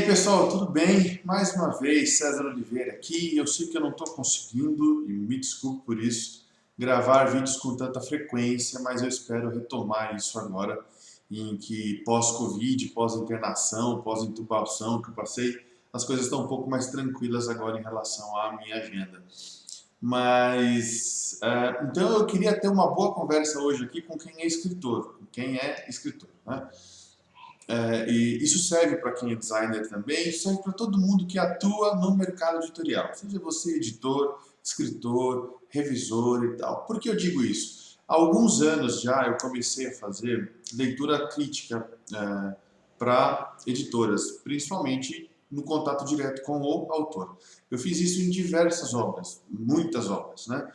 pessoal, tudo bem? Mais uma vez, César Oliveira aqui. Eu sei que eu não estou conseguindo, e me desculpe por isso, gravar vídeos com tanta frequência, mas eu espero retomar isso agora, em que pós-Covid, pós-internação, pós-intubação que eu passei, as coisas estão um pouco mais tranquilas agora em relação à minha agenda. Mas, então eu queria ter uma boa conversa hoje aqui com quem é escritor, né? E isso serve para quem é designer também, isso serve para todo mundo que atua no mercado editorial, seja você editor, escritor, revisor e tal. Por que eu digo isso? Há alguns anos já eu comecei a fazer leitura crítica para editoras, principalmente no contato direto com o autor. Eu fiz isso em diversas obras, muitas obras, né?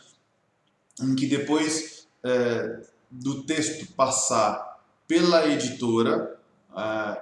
Em que depois do texto passar pela editora,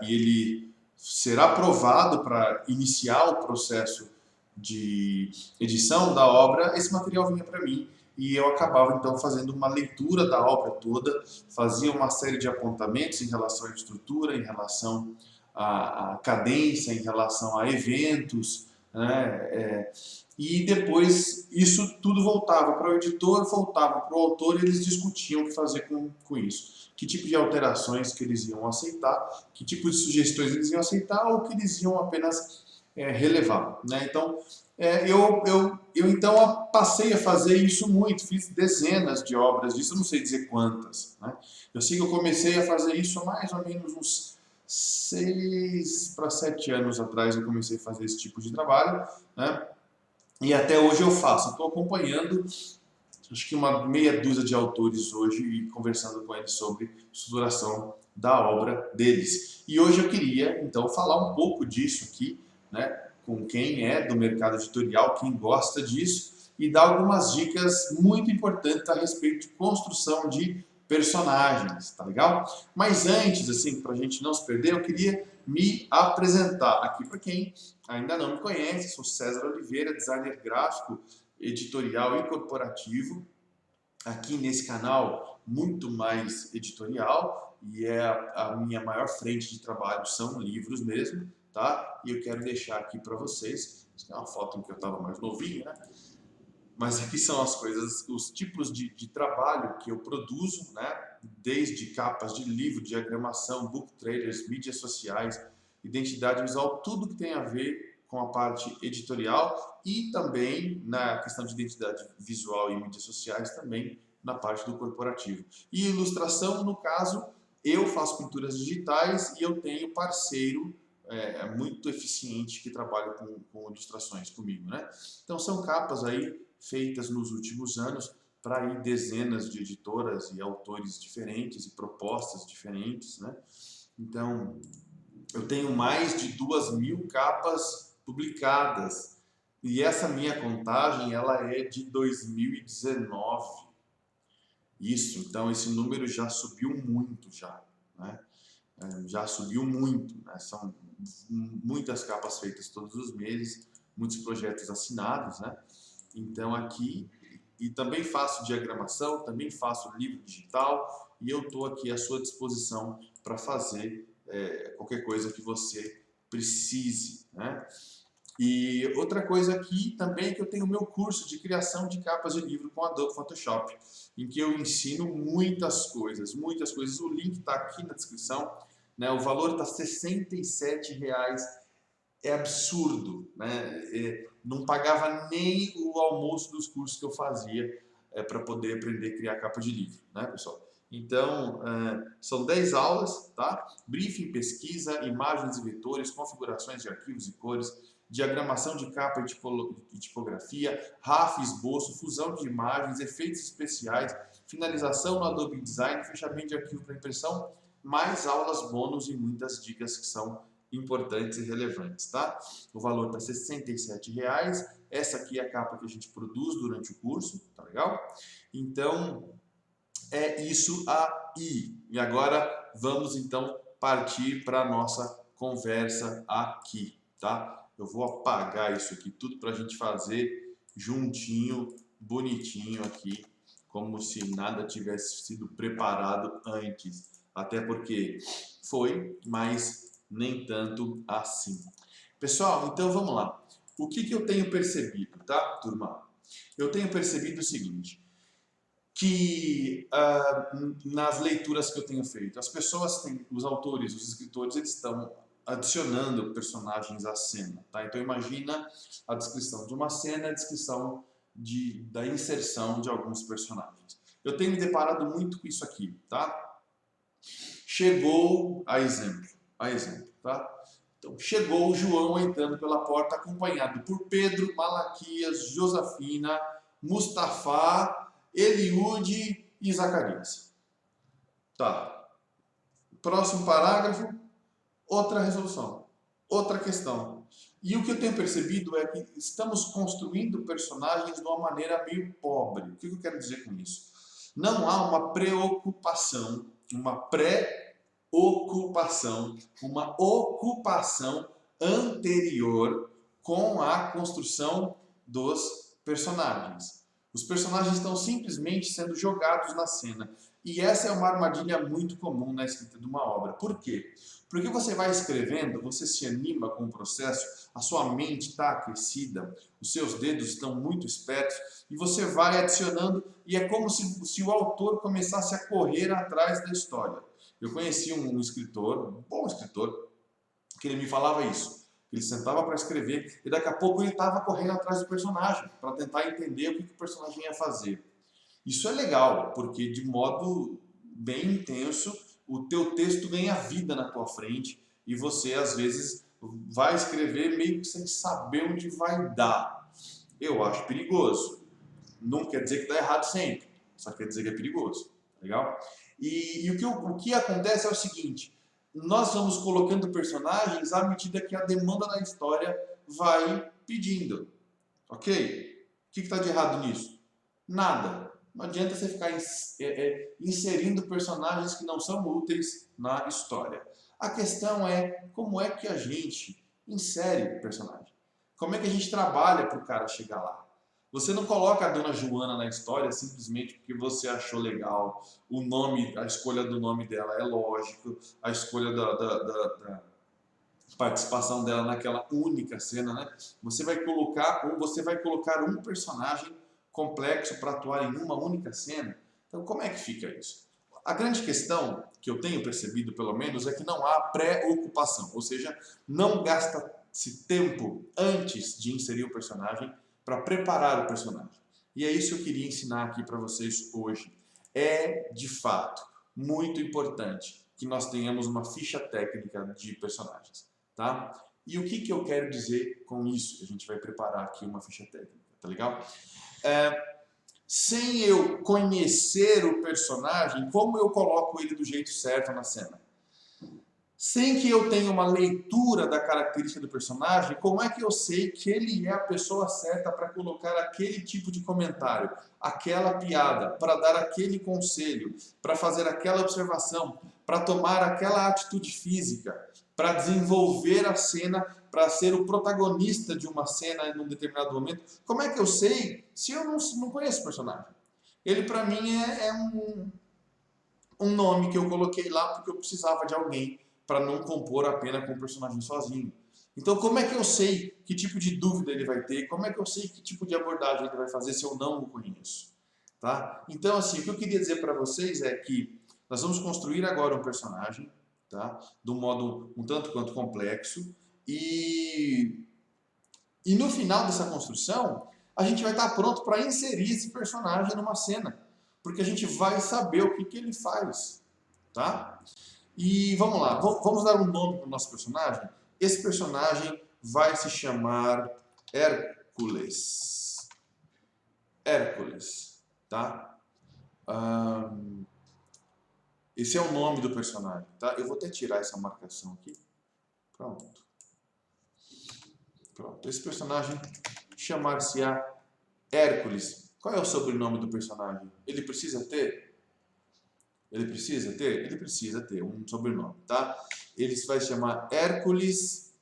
e ele será aprovado para iniciar o processo de edição da obra, esse material vinha para mim e eu acabava então fazendo uma leitura da obra toda, fazia uma série de apontamentos em relação à estrutura, em relação à cadência, em relação a eventos, né? E depois isso tudo voltava para o editor, voltava para o autor e eles discutiam o que fazer com isso. Que tipo de alterações que eles iam aceitar, que tipo de sugestões eles iam aceitar ou que eles iam apenas relevar. Né? Então, eu então passei a fazer isso muito, fiz dezenas de obras disso, eu não sei dizer quantas. Né? Eu sei que eu comecei a fazer isso há mais ou menos uns 6 para 7 anos atrás, eu comecei a fazer esse tipo de trabalho, né? E até hoje eu faço. Estou acompanhando, acho que uma meia dúzia de autores hoje e conversando com eles sobre estruturação da obra deles. E hoje eu queria, então, falar um pouco disso aqui, né, com quem é do mercado editorial, quem gosta disso, e dar algumas dicas muito importantes a respeito de construção de personagens, tá legal? Mas antes, assim, para a gente não se perder, eu queria me apresentar aqui para quem ainda não me conhece. Sou César Oliveira, designer gráfico, editorial e corporativo. Aqui nesse canal, muito mais editorial, e a minha maior frente de trabalho são livros mesmo, tá? E eu quero deixar aqui para vocês, isso é uma foto em que eu estava mais novinho, né? Mas aqui são as coisas, os tipos de trabalho que eu produzo, né? Desde capas de livro, diagramação, book trailers, mídias sociais, identidade visual, tudo que tem a ver com a parte editorial e também na questão de identidade visual e mídias sociais, também na parte do corporativo. E ilustração, no caso, eu faço pinturas digitais e eu tenho parceiro muito eficiente que trabalha com ilustrações comigo, né? Então são capas aí feitas nos últimos anos para aí dezenas de editoras e autores diferentes e propostas diferentes, né? Então, eu tenho mais de 2.000 capas publicadas e essa minha contagem ela é de 2019. Isso, então esse número já subiu muito já, né? Já subiu muito, né? São muitas capas feitas todos os meses, muitos projetos assinados, né? Então aqui, e também faço diagramação, também faço livro digital e eu estou aqui à sua disposição para fazer qualquer coisa que você precise, né? E outra coisa aqui também é que eu tenho o meu curso de criação de capas de livro com Adobe Photoshop, em que eu ensino muitas coisas, muitas coisas. O link está aqui na descrição, né? O valor está R$ 67,00, é absurdo, né? Não pagava nem o almoço dos cursos que eu fazia para poder aprender a criar capa de livro, né, pessoal? Então, são 10 aulas, tá? Briefing, pesquisa, imagens e vetores, configurações de arquivos e cores, diagramação de capa e tipografia, RAF, esboço, fusão de imagens, efeitos especiais, finalização no Adobe InDesign, fechamento de arquivo para impressão, mais aulas bônus e muitas dicas que são importantes e relevantes, tá? O valor está R$ 67,00. Essa aqui é a capa que a gente produz durante o curso, tá legal? Então, é isso aí. E agora vamos então partir para a nossa conversa aqui, tá? Eu vou apagar isso aqui tudo para a gente fazer juntinho, bonitinho aqui, como se nada tivesse sido preparado antes. Até porque foi, mas nem tanto assim. Pessoal, então vamos lá. O que eu tenho percebido, tá, turma? Eu tenho percebido o seguinte, que nas leituras que eu tenho feito, as pessoas têm, os autores, os escritores, eles estão adicionando personagens à cena, tá? Então imagina a descrição de uma cena, a descrição da inserção de alguns personagens. Eu tenho me deparado muito com isso aqui, tá? Chegou a exemplo, tá? Então, chegou o João entrando pela porta acompanhado por Pedro, Malaquias, Josafina, Mustafá, Eliúde e Zacarias. Tá. Próximo parágrafo, outra resolução, outra questão. E o que eu tenho percebido é que estamos construindo personagens de uma maneira meio pobre. O que eu quero dizer com isso? Não há uma preocupação, uma uma ocupação anterior com a construção dos personagens. Os personagens estão simplesmente sendo jogados na cena. E essa é uma armadilha muito comum na escrita de uma obra. Por quê? Porque você vai escrevendo, você se anima com o processo, a sua mente está aquecida, os seus dedos estão muito espertos e você vai adicionando e é como se o autor começasse a correr atrás da história. Eu conheci um escritor, um bom escritor, que ele me falava isso. Ele sentava para escrever e daqui a pouco ele estava correndo atrás do personagem para tentar entender o que o personagem ia fazer. Isso é legal, porque de modo bem intenso o teu texto ganha vida na tua frente e você às vezes vai escrever meio que sem saber onde vai dar. Eu acho perigoso. Não quer dizer que dá errado sempre, só quer dizer que é perigoso. Legal? E o que acontece é o seguinte, nós vamos colocando personagens à medida que a demanda da história vai pedindo. Ok? O que está de errado nisso? Nada. Não adianta você ficar inserindo personagens que não são úteis na história. A questão é como é que a gente insere o personagem. Como é que a gente trabalha para o cara chegar lá. Você não coloca a Dona Joana na história simplesmente porque você achou legal. O nome, a escolha do nome dela é lógico. A escolha da participação dela naquela única cena, né? Você vai colocar um personagem complexo para atuar em uma única cena. Então, como é que fica isso? A grande questão que eu tenho percebido, pelo menos, é que não há pré-ocupação, ou seja, não gasta-se tempo antes de inserir o personagem para preparar o personagem. E é isso que eu queria ensinar aqui para vocês hoje. É, de fato, muito importante que nós tenhamos uma ficha técnica de personagens. Tá? E o que eu quero dizer com isso? A gente vai preparar aqui uma ficha técnica, tá legal? Sem eu conhecer o personagem, como eu coloco ele do jeito certo na cena? Sem que eu tenha uma leitura da característica do personagem, como é que eu sei que ele é a pessoa certa para colocar aquele tipo de comentário, aquela piada, para dar aquele conselho, para fazer aquela observação, para tomar aquela atitude física, para desenvolver a cena, para ser o protagonista de uma cena em um determinado momento? Como é que eu sei se eu não conheço o personagem? Ele, para mim, é um nome que eu coloquei lá porque eu precisava de alguém para não compor a pena com o personagem sozinho. Então, como é que eu sei que tipo de dúvida ele vai ter? Como é que eu sei que tipo de abordagem ele vai fazer se eu não o conheço? Tá? Então, assim, o que eu queria dizer para vocês é que nós vamos construir agora um personagem, tá? De um modo um tanto quanto complexo, e no final dessa construção, a gente vai estar pronto para inserir esse personagem numa cena, porque a gente vai saber o que ele faz, tá? E vamos lá, vamos dar um nome para o nosso personagem? Esse personagem vai se chamar Hércules. Hércules, tá? Esse é o nome do personagem, tá? Eu vou até tirar essa marcação aqui. Pronto. Esse personagem chamar-se-á Hércules. Qual é o sobrenome do personagem? Ele precisa ter? Ele precisa ter? Ele precisa ter um sobrenome, tá? Ele vai se chamar Hércules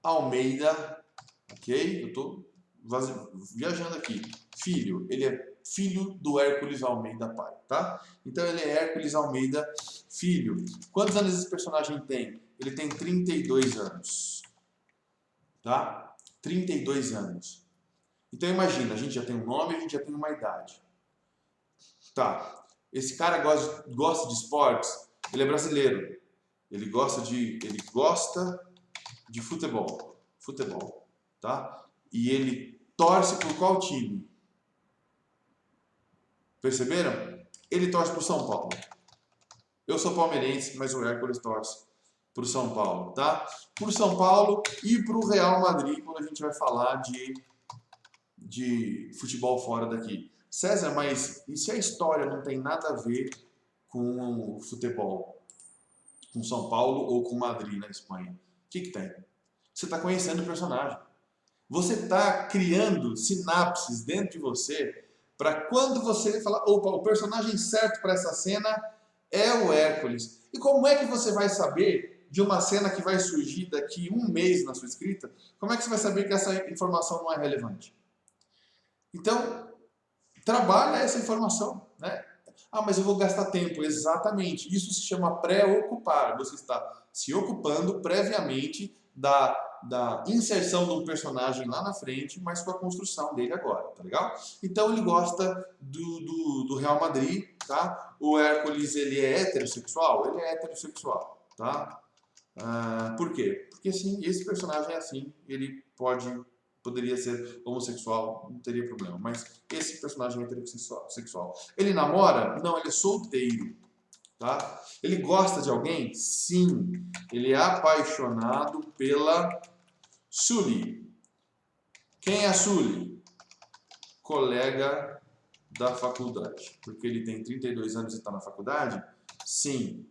Almeida, ok? Eu estou viajando aqui. Filho, ele é filho do Hércules Almeida pai, tá? Então ele é Hércules Almeida filho. Quantos anos esse personagem tem? Ele tem 32 anos, tá? 32 anos. Então imagina, a gente já tem um nome, a gente já tem uma idade. Tá, esse cara gosta de esportes, ele é brasileiro. Ele gosta de futebol, tá? E ele torce por qual time? Perceberam? Ele torce por São Paulo. Eu sou palmeirense, mas o Hércules torce por São Paulo, tá? Por São Paulo e pro Real Madrid, quando a gente vai falar de futebol fora daqui. César, mas e se a história não tem nada a ver com o futebol? Com São Paulo ou com Madrid na Espanha? O que tem? Você está conhecendo o personagem. Você está criando sinapses dentro de você para quando você falar, opa, o personagem certo para essa cena é o Hércules. E como é que você vai saber de uma cena que vai surgir daqui um mês na sua escrita? Como é que você vai saber que essa informação não é relevante? Então, trabalha essa informação, né? Ah, mas eu vou gastar tempo. Exatamente. Isso se chama pré-ocupar. Você está se ocupando previamente da inserção de um personagem lá na frente, mas com a construção dele agora, tá legal? Então ele gosta do Real Madrid, tá? O Hércules, ele é heterossexual? Ele é heterossexual, tá? Por quê? Porque assim, esse personagem é assim, ele poderia ser homossexual, não teria problema. Mas esse personagem é heterossexual. Ele namora? Não, ele é solteiro. Tá? Ele gosta de alguém? Sim. Ele é apaixonado pela Sully. Quem é a Sully? Colega da faculdade. Porque ele tem 32 anos e está na faculdade? Sim.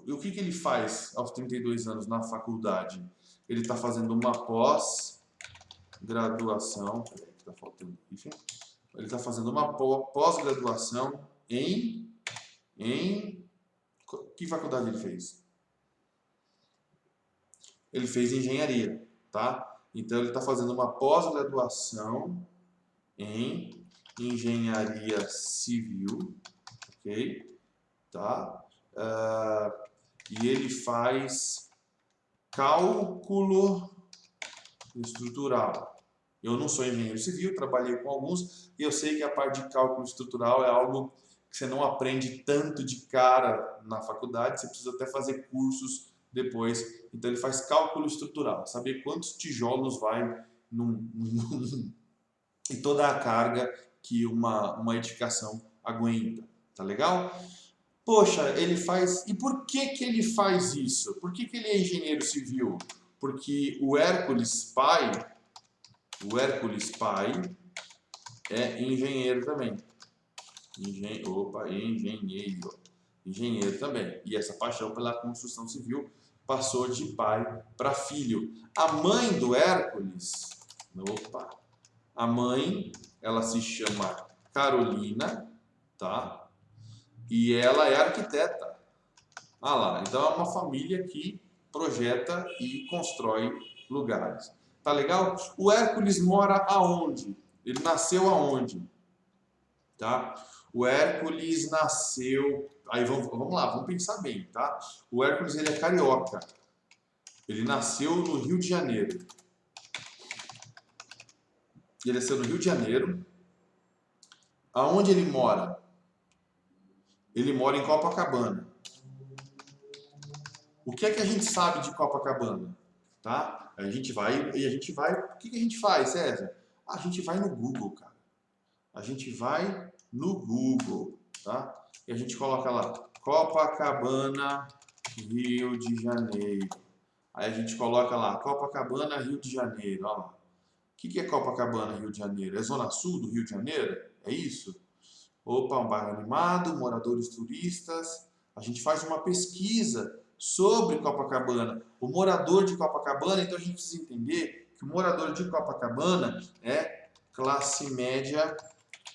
E o que ele faz aos 32 anos na faculdade? Ele está fazendo uma pós-graduação. Peraí, que tá faltando aqui. Ele está fazendo uma pós-graduação em que faculdade ele fez? Ele fez engenharia, tá? Então ele está fazendo uma pós-graduação em engenharia civil, ok? Tá? E ele faz cálculo estrutural. Eu não sou engenheiro civil, trabalhei com alguns e eu sei que a parte de cálculo estrutural é algo que você não aprende tanto de cara na faculdade, você precisa até fazer cursos depois. Então ele faz cálculo estrutural, saber quantos tijolos vai e toda a carga que uma edificação aguenta. Tá legal? Poxa, ele faz... E por que ele faz isso? Por que ele é engenheiro civil? Porque o Hércules pai é engenheiro também. Engenheiro também. E essa paixão pela construção civil passou de pai para filho. A mãe do Hércules, a mãe, ela se chama Carolina, tá? E ela é arquiteta. Ah lá, então é uma família que projeta e constrói lugares. Tá legal? O Hércules mora aonde? Ele nasceu aonde? Tá? O Hércules nasceu... Aí vamos lá, vamos pensar bem, tá? O Hércules, ele é carioca. Ele nasceu no Rio de Janeiro. Ele nasceu no Rio de Janeiro. Aonde ele mora? Ele mora em Copacabana. O que é que a gente sabe de Copacabana? Tá? A gente vai... O que a gente faz, César? A gente vai no Google, cara. A gente vai no Google, tá? E a gente coloca lá, Copacabana, Rio de Janeiro. Aí a gente coloca lá, Copacabana, Rio de Janeiro, olha lá. O que é Copacabana, Rio de Janeiro? É zona sul do Rio de Janeiro? É isso? Opa, um bairro animado, moradores turistas. A gente faz uma pesquisa sobre Copacabana. O morador de Copacabana, então a gente precisa entender que o morador de Copacabana é classe média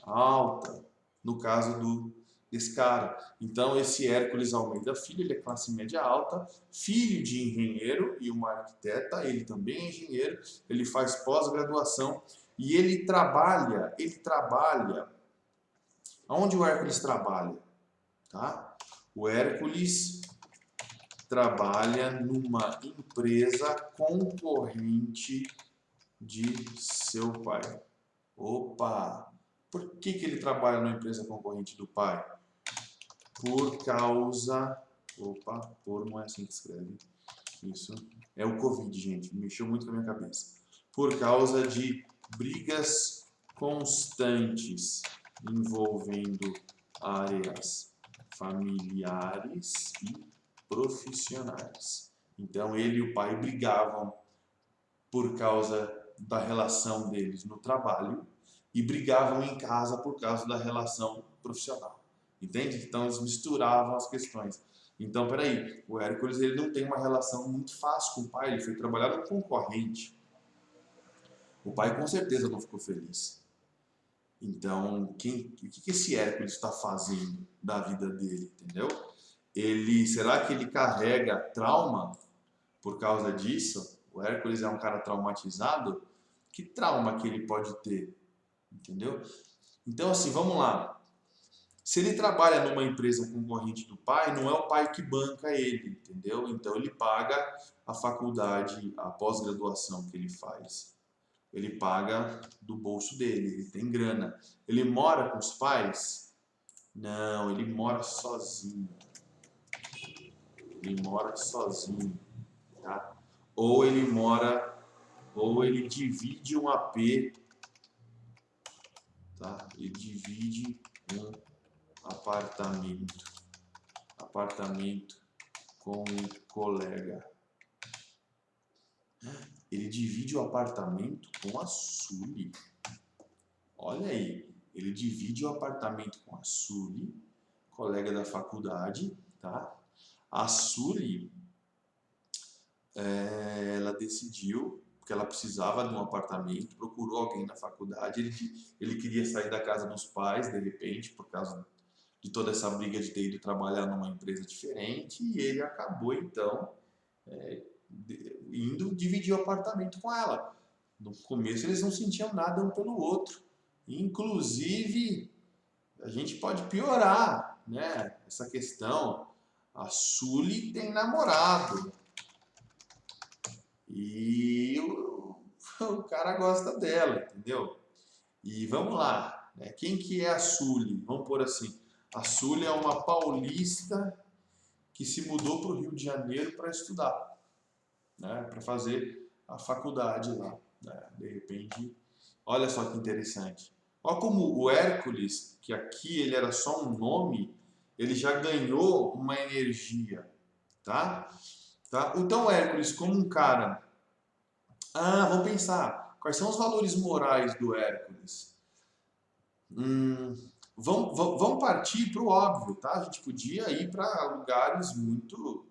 alta, no caso desse cara. Então esse Hércules Almeida Filho, ele é classe média alta, filho de engenheiro e uma arquiteta, ele também é engenheiro, ele faz pós-graduação e ele trabalha Aonde o Hércules trabalha? Tá? O Hércules trabalha numa empresa concorrente de seu pai. Opa! Por que ele trabalha numa empresa concorrente do pai? Por causa... Opa, por não é assim que escreve. Isso é o Covid, gente. Mexeu muito com a minha cabeça. Por causa de brigas constantes envolvendo áreas familiares e profissionais. Então ele e o pai brigavam por causa da relação deles no trabalho e brigavam em casa por causa da relação profissional. Entende? Então eles misturavam as questões. Então, peraí, o Hércules ele não tem uma relação muito fácil com o pai, ele foi trabalhar no concorrente. O pai com certeza não ficou feliz. Então, o que esse Hércules está fazendo da vida dele, entendeu? Será que ele carrega trauma por causa disso? O Hércules é um cara traumatizado? Que trauma que ele pode ter? Entendeu? Então, assim, vamos lá. Se ele trabalha numa empresa concorrente do pai, não é o pai que banca ele, entendeu? Então ele paga a faculdade, a pós-graduação que ele faz. Ele paga do bolso dele, ele tem grana. Ele mora com os pais? Não, ele mora sozinho. Ele mora sozinho, tá? Ou ele divide um AP, tá? Ele divide um apartamento com um colega. Ele divide o apartamento com a Sully. Olha aí, ele divide o apartamento com a Sully, colega da faculdade, tá? A Sully, ela decidiu que ela precisava de um apartamento, procurou alguém na faculdade, ele queria sair da casa dos pais, de repente, por causa de toda essa briga de ter ido trabalhar numa empresa diferente, e ele acabou, então, indo dividir o apartamento com ela. No começo eles não sentiam nada um pelo outro. Inclusive, a gente pode piorar, né, essa questão. A Sully tem namorado. E o cara gosta dela, entendeu? E vamos lá, né? Quem que é a Sully? Vamos pôr assim, a Sully é uma paulista que se mudou para o Rio de Janeiro para estudar, né? Para fazer a faculdade lá, né? De repente, olha só que interessante. Olha como o Hércules, que aqui ele era só um nome, ele já ganhou uma energia, tá? Então Hércules, como um cara... vamos pensar, quais são os valores morais do Hércules? Vamos partir para o óbvio, tá? A gente podia ir para lugares muito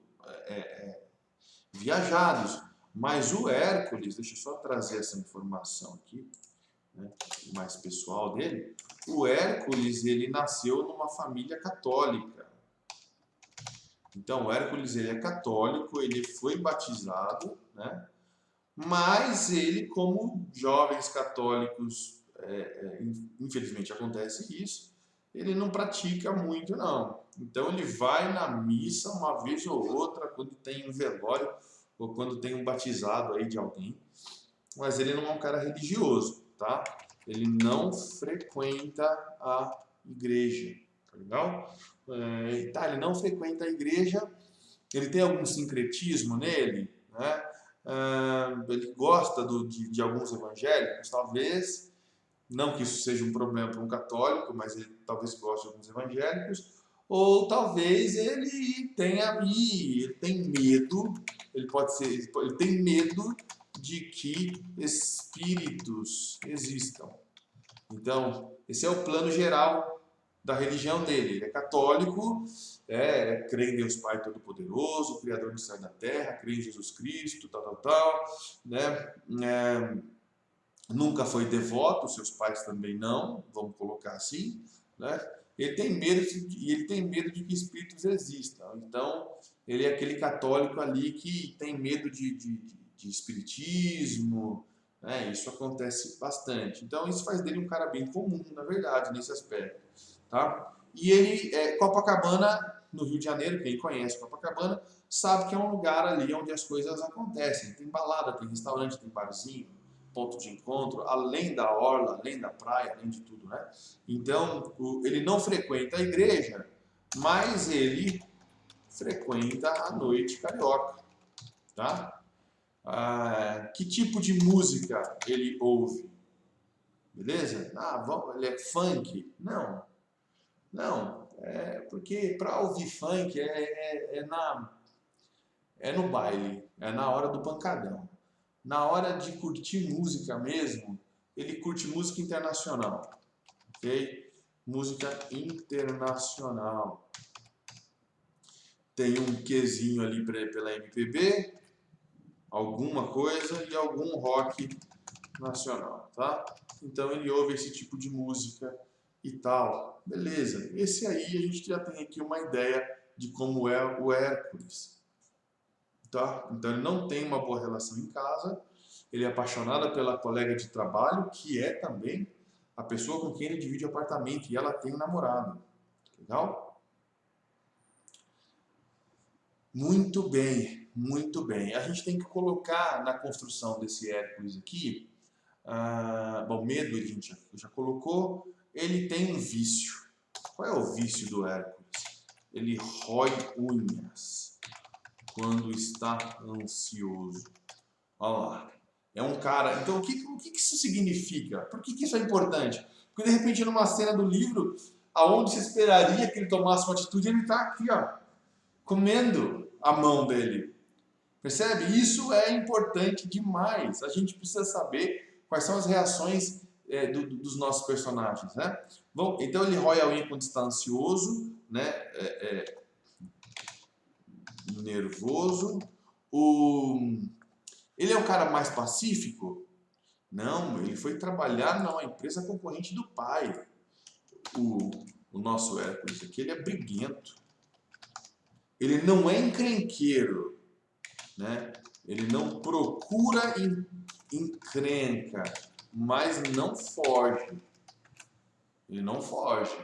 viajados, mas o Hércules, deixa eu só trazer essa informação aqui, né, mais pessoal dele. O Hércules, ele nasceu numa família católica. Então, o Hércules, ele é católico, ele foi batizado, né? Mas ele, como jovens católicos, infelizmente acontece isso, ele não pratica muito, não. Então ele vai na missa uma vez ou outra, quando tem um velório ou quando tem um batizado aí de alguém, mas ele não é um cara religioso, tá? Ele não frequenta a igreja, tá legal? Ele não frequenta a igreja, ele tem algum sincretismo nele, né? Ele gosta de alguns evangélicos, talvez, não que isso seja um problema para um católico, mas ele talvez goste de alguns evangélicos, ou talvez ele ele tem medo, ele tem medo de que espíritos existam. Então, esse é o plano geral da religião dele. Ele é católico, crê em Deus Pai Todo-Poderoso, Criador do céu e da terra, crê em Jesus Cristo, né? Nunca foi devoto, seus pais também não, vamos colocar assim, né? Ele tem medo de que espíritos existam. Então, ele é aquele católico ali que tem medo de espiritismo, né? Isso acontece bastante. Então, isso faz dele um cara bem comum, na verdade, nesse aspecto. tá? E ele, Copacabana, no Rio de Janeiro, quem conhece Copacabana, sabe que é um lugar ali onde as coisas acontecem. Tem balada, tem restaurante, tem barzinho, ponto de encontro, além da orla, além da praia, além de tudo, né? Então, ele não frequenta a igreja, mas ele frequenta a noite carioca, tá? Que tipo de música ele ouve? Beleza? Ele é funk? Não, não. Porque para ouvir funk é no baile, é na hora do pancadão. Na hora de curtir música mesmo, ele curte música internacional, ok? Música internacional. Tem um quezinho ali pela MPB, alguma coisa e algum rock nacional, tá? Então ele ouve esse tipo de música e tal. Beleza. Esse aí a gente já tem aqui uma ideia de como é o Hércules, tá? Então ele não tem uma boa relação em casa, ele é apaixonado pela colega de trabalho, que é também a pessoa com quem ele divide apartamento, e ela tem um namorado. Legal? Muito bem, muito bem. A gente tem que colocar na construção desse Hércules aqui, bom, medo a gente já colocou, ele tem um vício. Qual é o vício do Hércules? Ele rói unhas quando está ansioso. Olha lá. É um cara. Então, o que isso significa? Por que isso é importante? Porque, de repente, numa cena do livro, aonde se esperaria que ele tomasse uma atitude, ele está aqui, ó, comendo a mão dele. Percebe? Isso é importante demais. A gente precisa saber quais são as reações dos nossos personagens, né? Bom, então, ele rói a unha quando está ansioso, né? Nervoso. Ele é um cara mais pacífico? Não, ele foi trabalhar numa empresa concorrente do pai. O nosso Hércules aqui, ele é briguento. Ele não é encrenqueiro, né? Ele não procura encrenca, mas não foge. Ele não foge,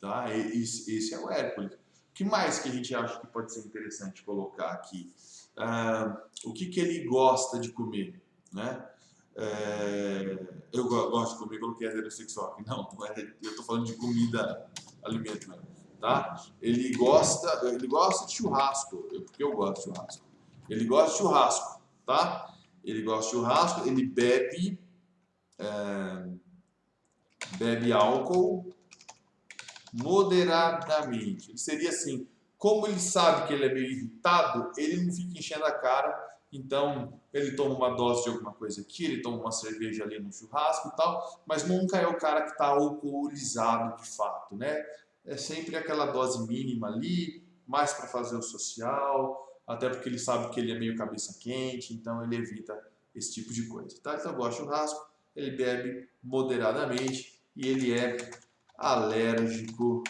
tá? Esse é o Hércules. O que mais que a gente acha que pode ser interessante colocar aqui? O que ele gosta de comer, né? Eu gosto de comer, coloquei heterossexual aqui. Não, eu estou falando de comida, alimento, né? Tá? Ele gosta de churrasco, porque eu gosto de churrasco. Ele gosta de churrasco, tá? Ele gosta de churrasco, ele bebe álcool moderadamente. Ele seria assim, como ele sabe que ele é meio irritado, ele não fica enchendo a cara. Então, ele toma uma dose de alguma coisa aqui, ele toma uma cerveja ali no churrasco e tal, mas nunca é o cara que está alcoolizado de fato, né? É sempre aquela dose mínima ali, mais para fazer o social, até porque ele sabe que ele é meio cabeça quente, então ele evita esse tipo de coisa, tá? Então, gosta de churrasco, ele bebe moderadamente e ele é alérgico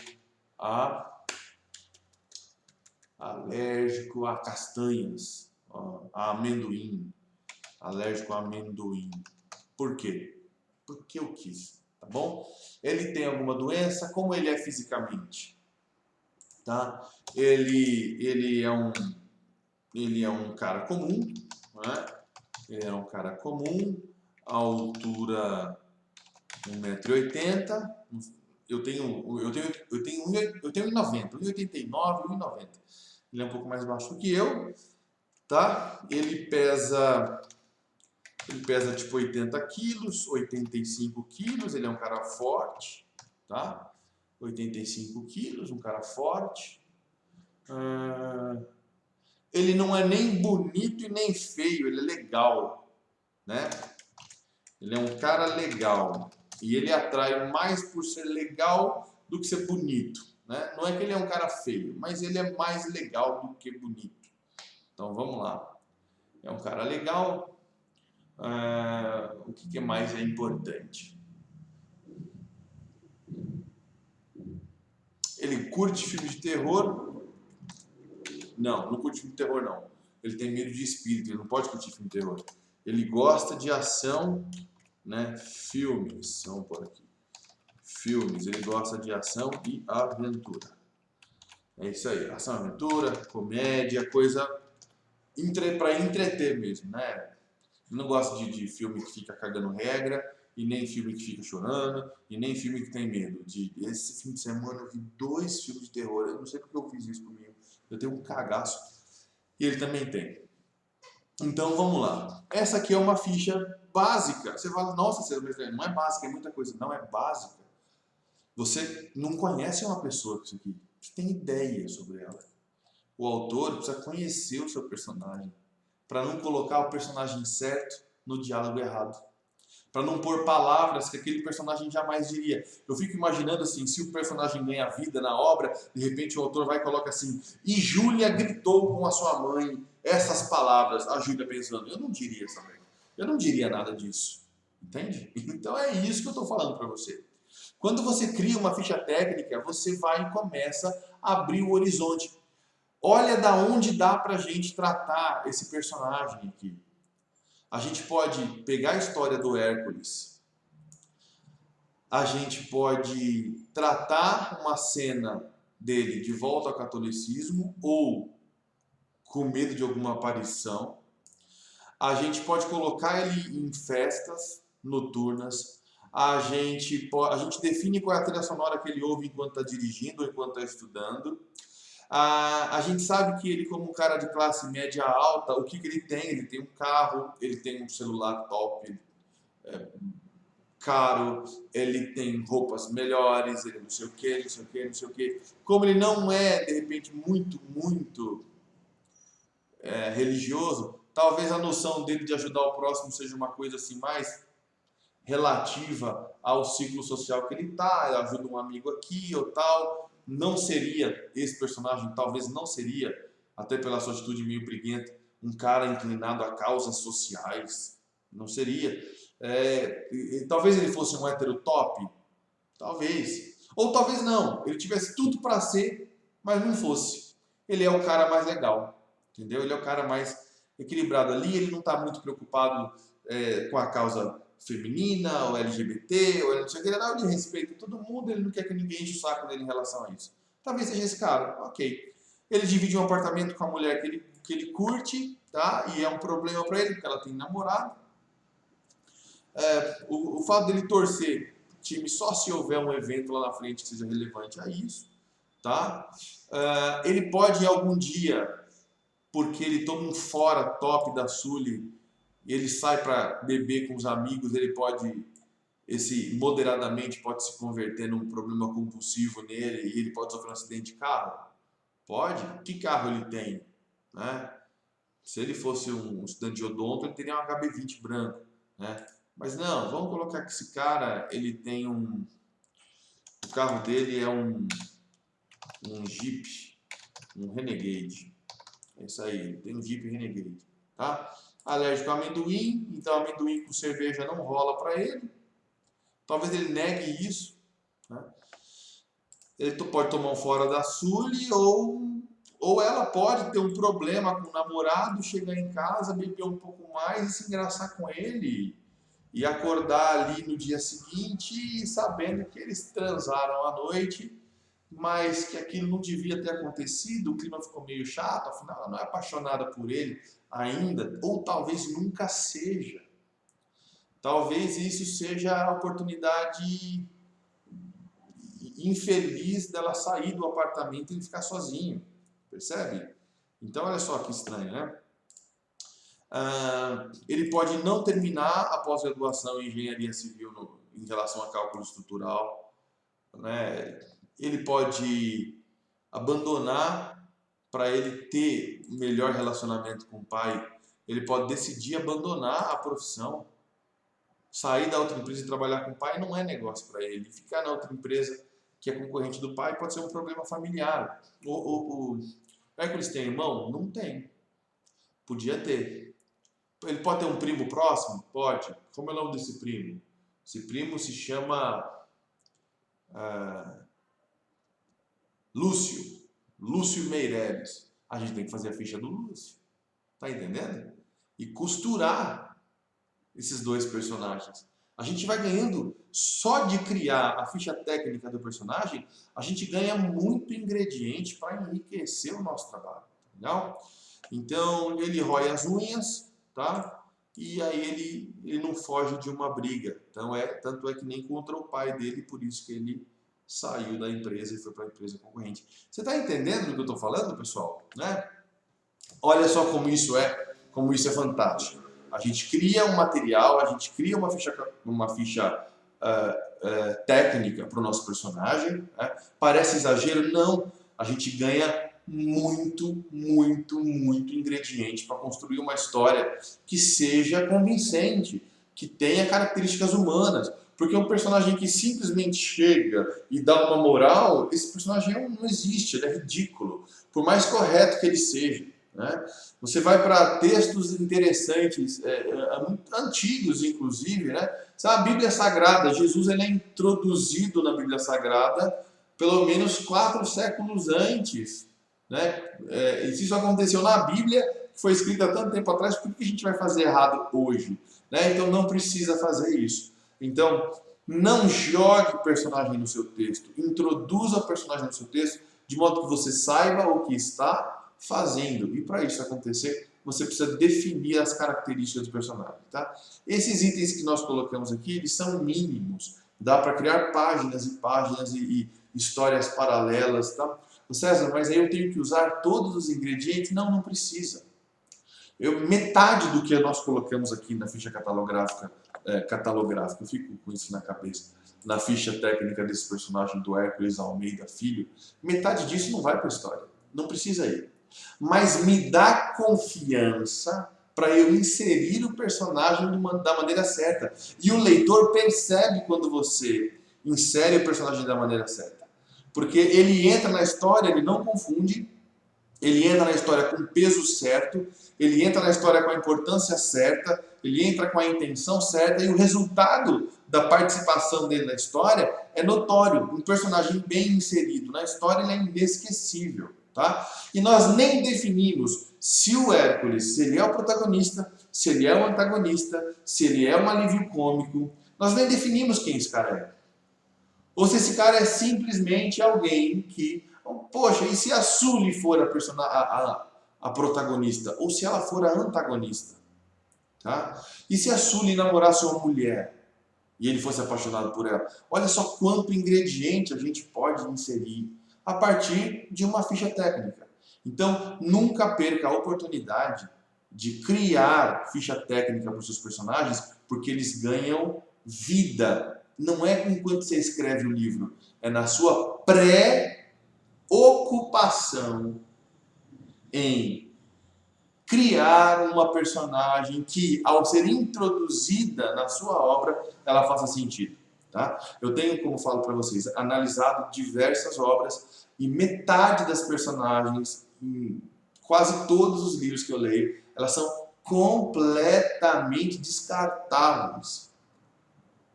a castanhas, a amendoim, alérgico a amendoim. Por quê? Porque eu quis, tá bom? Ele tem alguma doença? Como ele é fisicamente? Tá? Ele é um cara comum, né? Ele é um cara comum, a altura 1,80 m. Eu tenho 1,90, 1,89, 1,90. Ele é um pouco mais baixo do que eu, tá? Ele pesa tipo 80 quilos, 85 quilos, ele é um cara forte, tá? 85 quilos, um cara forte. Ele não é nem bonito e nem feio, ele é legal, né? Ele é um cara legal. E ele atrai mais por ser legal do que ser bonito, né? Não é que ele é um cara feio, mas ele é mais legal do que bonito. Então vamos lá. É um cara legal. O que mais é importante? Ele curte filme de terror? Não, não curte filme de terror não. Ele tem medo de espírito, ele não pode curtir filme de terror. Ele gosta de ação, né? Filmes, vamos por aqui. filmes. Ele gosta de ação e aventura. É isso aí, ação, aventura, comédia, coisa para entreter mesmo, né? Não gosto de filme que fica cagando regra, e nem filme que fica chorando, e nem filme que tem medo. Esse fim de semana eu vi 2 filmes de terror, eu não sei porque eu fiz isso comigo, eu tenho um cagaço, e ele também tem. Então vamos lá, essa aqui é uma ficha básica. Você fala, nossa, não é básica, é muita coisa. Não, é básica. Você não conhece uma pessoa com isso aqui, você tem ideia sobre ela. O autor precisa conhecer o seu personagem, para não colocar o personagem certo no diálogo errado, para não pôr palavras que aquele personagem jamais diria. Eu fico imaginando assim, se o personagem ganha vida na obra, de repente o autor vai e coloca assim, e Júlia gritou com a sua mãe essas palavras. A Júlia pensando, eu não diria essa merda, eu não diria nada disso, entende? Então é isso que eu estou falando para você. Quando você cria uma ficha técnica, você vai e começa a abrir o horizonte. Olha da onde dá pra gente tratar esse personagem aqui. A gente pode pegar a história do Hércules, a gente pode tratar uma cena dele de volta ao catolicismo ou com medo de alguma aparição. A gente pode colocar ele em festas noturnas. A gente define qual é a trilha sonora que ele ouve enquanto está dirigindo ou enquanto está estudando. A gente sabe que ele, como um cara de classe média alta, o que ele tem? Ele tem um carro, ele tem um celular top, caro, ele tem roupas melhores, ele não sei o que, não sei o que, não sei o que. Como ele não é, de repente, muito religioso, talvez a noção dele de ajudar o próximo seja uma coisa assim mais relativa ao ciclo social que ele está, ele ajuda um amigo aqui ou tal. Não seria, esse personagem talvez não seria, até pela sua atitude meio briguenta, um cara inclinado a causas sociais. Não seria. Talvez ele fosse um hétero top. Talvez. Ou talvez não. Ele tivesse tudo para ser, mas não fosse. Ele é o cara mais legal. Entendeu? Ele é o cara mais equilibrado ali. Ele não está muito preocupado com a causa feminina, ou LGBT, ou não sei o que, ele respeita todo mundo, ele não quer que ninguém enche o saco dele em relação a isso. Talvez seja esse cara, ok. Ele divide um apartamento com a mulher que ele curte, tá? E é um problema para ele, porque ela tem namorado. O fato dele torcer time só se houver um evento lá na frente que seja relevante a isso, tá? Ele pode algum dia, porque ele toma um fora top da Sully, ele sai para beber com os amigos, ele pode, moderadamente pode se converter num problema compulsivo nele e ele pode sofrer um acidente de carro? Pode. Que carro ele tem? Né? Se ele fosse um estudante de odonto, ele teria um HB20 branco, né? Mas não, vamos colocar que esse cara, ele tem o carro dele é um Jeep, um Renegade. É isso aí, ele tem um Jeep Renegade, tá? Alérgico a amendoim, então amendoim com cerveja não rola para ele. Talvez ele negue isso, né? Ele pode tomar um fora da Sully ou ela pode ter um problema com o namorado, chegar em casa, beber um pouco mais e se engraçar com ele e acordar ali no dia seguinte sabendo que eles transaram à noite, mas que aquilo não devia ter acontecido, o clima ficou meio chato, afinal ela não é apaixonada por ele ainda, ou talvez nunca seja. Talvez isso seja a oportunidade infeliz dela sair do apartamento e ficar sozinho, percebe? Então olha só que estranho, né? Ele pode não terminar a pós-graduação em engenharia civil em relação a cálculo estrutural, né? Ele pode abandonar para ele ter um melhor relacionamento com o pai. Ele pode decidir abandonar a profissão, sair da outra empresa e trabalhar com o pai não é negócio para ele. Ficar na outra empresa que é concorrente do pai pode ser um problema familiar. O Hércules tem irmão? Não tem. Podia ter. Ele pode ter um primo próximo? Pode. Como é o nome desse primo? Esse primo se chama Lúcio. Lúcio Meireles. A gente tem que fazer a ficha do Lúcio. Tá entendendo? E costurar esses dois personagens. A gente vai ganhando, só de criar a ficha técnica do personagem, a gente ganha muito ingrediente para enriquecer o nosso trabalho. Legal? Então, ele rói as unhas, tá? E aí ele não foge de uma briga. Então, tanto é que nem contra o pai dele, por isso que ele saiu da empresa e foi para a empresa concorrente. Você está entendendo do que eu estou falando, pessoal? Né? Olha só como isso é fantástico. A gente cria um material, a gente cria uma ficha técnica para o nosso personagem. Né? Parece exagero? Não. A gente ganha muito ingrediente para construir uma história que seja convincente, que tenha características humanas. Porque um personagem que simplesmente chega e dá uma moral, esse personagem não existe, ele é ridículo, por mais correto que ele seja. Né? Você vai para textos interessantes, antigos inclusive, né? A Bíblia Sagrada, Jesus ele é introduzido na Bíblia Sagrada pelo menos 4 séculos antes. Né? E se isso aconteceu na Bíblia, que foi escrita há tanto tempo atrás, por que a gente vai fazer errado hoje? Né? Então não precisa fazer isso. Então, não jogue personagem no seu texto, introduza o personagem no seu texto, de modo que você saiba o que está fazendo. E para isso acontecer, você precisa definir as características do personagem. Tá? Esses itens que nós colocamos aqui, eles são mínimos. Dá para criar páginas e páginas e histórias paralelas. Tá? César, mas aí eu tenho que usar todos os ingredientes? Não, não precisa. Metade do que nós colocamos aqui na ficha catalográfica, eu fico com isso na cabeça, na ficha técnica desse personagem do Hércules Almeida Filho, metade disso não vai para a história, não precisa ir. Mas me dá confiança para eu inserir o personagem da maneira certa. E o leitor percebe quando você insere o personagem da maneira certa. Porque ele entra na história, ele não confunde, ele entra na história com o peso certo, ele entra na história com a importância certa, ele entra com a intenção certa e o resultado da participação dele na história é notório. Um personagem bem inserido na história ele é inesquecível. Tá? E nós nem definimos se o Hércules, se ele é o protagonista, se ele é o antagonista, se ele é um alívio cômico. Nós nem definimos quem esse cara é. Ou se esse cara é simplesmente alguém que... Poxa, e se a Sully for a protagonista? Ou se ela for a antagonista? Tá? E se a Sully namorasse uma mulher e ele fosse apaixonado por ela? Olha só quanto ingrediente a gente pode inserir a partir de uma ficha técnica. Então, nunca perca a oportunidade de criar ficha técnica para os seus personagens, porque eles ganham vida. Não é enquanto você escreve o livro, é na sua pré-ocupação em criar uma personagem que, ao ser introduzida na sua obra, ela faça sentido. Tá? Eu tenho, como falo para vocês, analisado diversas obras e metade das personagens, em quase todos os livros que eu leio, elas são completamente descartáveis.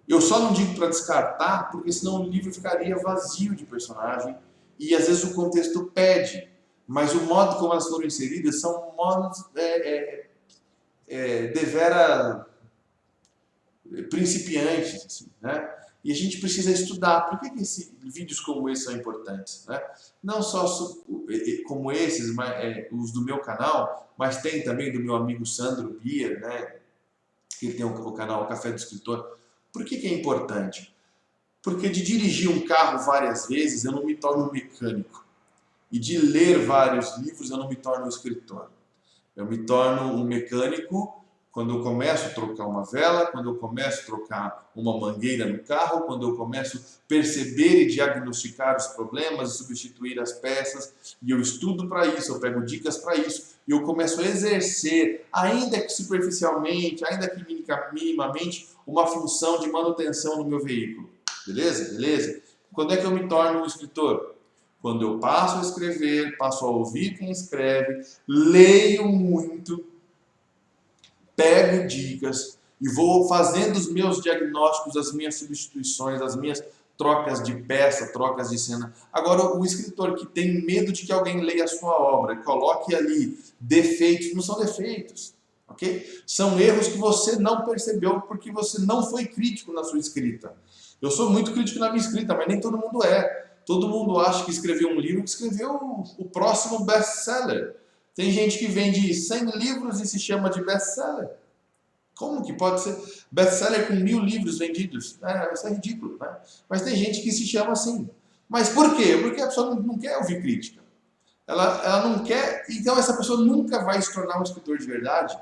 Eu só não digo para descartar, porque senão o livro ficaria vazio de personagem e às vezes o contexto pede, mas o modo como elas foram inseridas são modos devera principiantes, assim, né? E a gente precisa estudar. Por que vídeos como esse são importantes? Né? Não só como esses, os do meu canal, mas tem também do meu amigo Sandro Bier, né? Que tem o canal Café do Escritor. Por que é importante? Porque de dirigir um carro várias vezes eu não me torno mecânico. E de ler vários livros eu não me torno um escritor. Eu me torno um mecânico quando eu começo a trocar uma vela, quando eu começo a trocar uma mangueira no carro, quando eu começo a perceber e diagnosticar os problemas, substituir as peças, e eu estudo para isso, eu pego dicas para isso, e eu começo a exercer, ainda que superficialmente, ainda que minimamente, uma função de manutenção no meu veículo. Beleza? Beleza? Quando é que eu me torno um escritor? Quando eu passo a escrever, passo a ouvir quem escreve, leio muito, pego dicas e vou fazendo os meus diagnósticos, as minhas substituições, as minhas trocas de peça, trocas de cena. Agora, o escritor que tem medo de que alguém leia a sua obra, coloque ali defeitos, não são defeitos, ok? ok? São erros que você não percebeu porque você não foi crítico na sua escrita. Eu sou muito crítico na minha escrita, mas nem todo mundo é. Todo mundo acha que escreveu um livro, que escreveu o próximo best-seller. Tem gente que vende 100 livros e se chama de best-seller. Como que pode ser best-seller com 1000 livros vendidos? Isso é ridículo, né? Mas tem gente que se chama assim. Mas por quê? Porque a pessoa não quer ouvir crítica. Ela não quer, então essa pessoa nunca vai se tornar um escritor de verdade,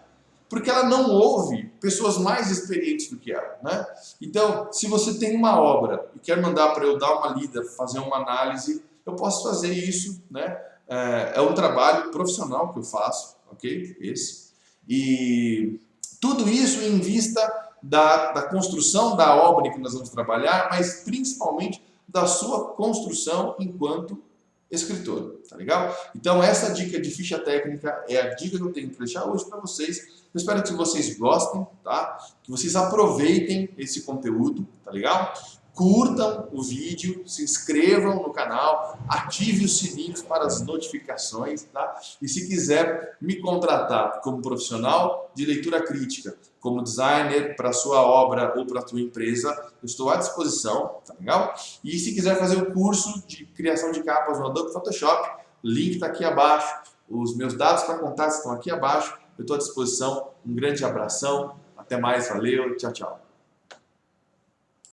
porque ela não ouve pessoas mais experientes do que ela, né? Então, se você tem uma obra e quer mandar para eu dar uma lida, fazer uma análise, eu posso fazer isso, né? É um trabalho profissional que eu faço, ok? E tudo isso em vista da construção da obra em que nós vamos trabalhar, mas principalmente da sua construção enquanto escritor, tá legal? Então essa dica de ficha técnica é a dica que eu tenho que deixar hoje para vocês. Eu espero que vocês gostem, tá? Que vocês aproveitem esse conteúdo, tá legal? Curtam o vídeo, se inscrevam no canal, ative os sininhos para as notificações, tá? E se quiser me contratar como profissional de leitura crítica, como designer para a sua obra ou para a tua empresa, eu estou à disposição, tá legal? E se quiser fazer o curso de criação de capas no Adobe Photoshop, link está aqui abaixo, os meus dados para contato estão aqui abaixo, eu estou à disposição. Um grande abração, até mais, valeu, tchau, tchau.